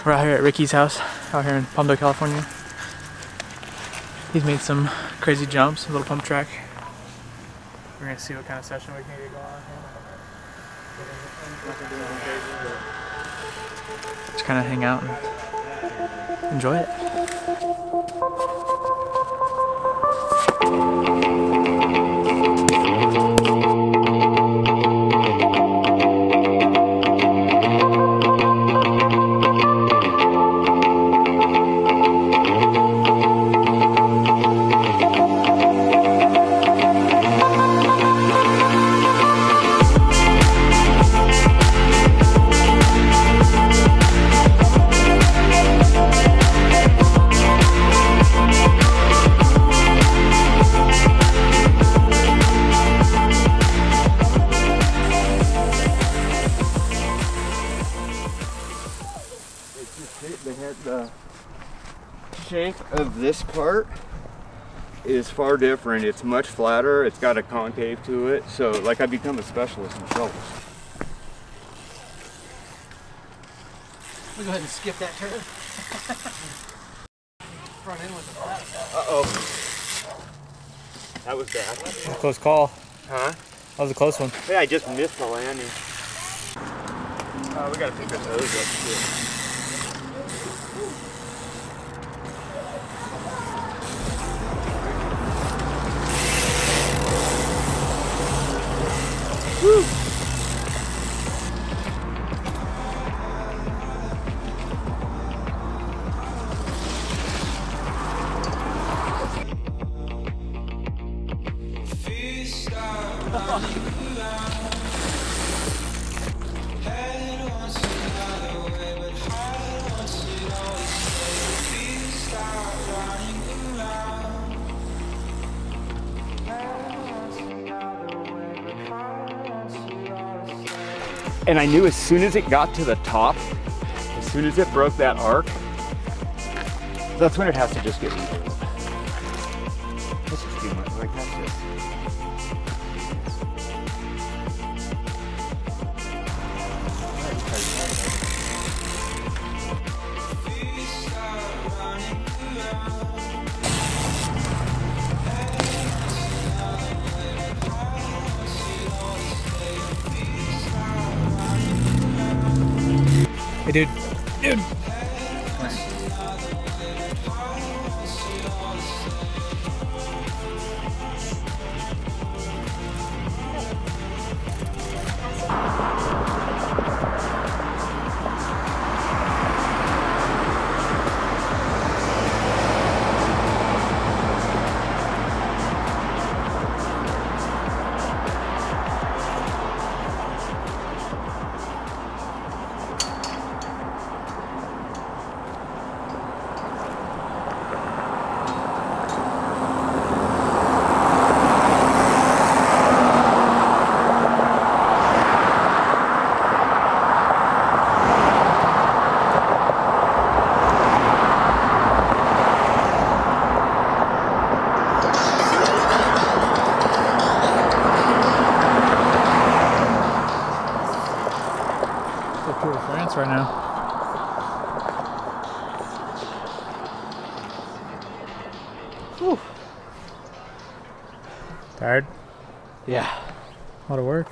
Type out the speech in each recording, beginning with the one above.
We're out here at Ricky's house, out here in Palmdale, California. He's made some crazy jumps, a little pump track. We're gonna see what kind of session we can get going on here. Just kind of hang out and enjoy it. The shape of this part is far different. It's much flatter. It's got a concave to it. So like I've become a specialist in shovels. We'll go ahead and skip that turn. Front end with the flat. Uh-oh. That was bad. That was a close call. Huh? That was a close one. Hey, I just missed the landing. We gotta pick our toes up too. Woo! And I knew as soon as it got to the top, as soon as it broke that arc, that's when it has to just get rebuilt. Let's just do it like that's this. Hey, dude. Dude. Tour de France right now. Whew. Tired? Yeah. A lot of work.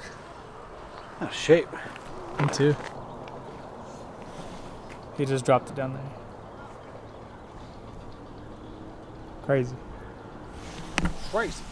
Out of shape. Me too. He just dropped it down there. Crazy. Crazy.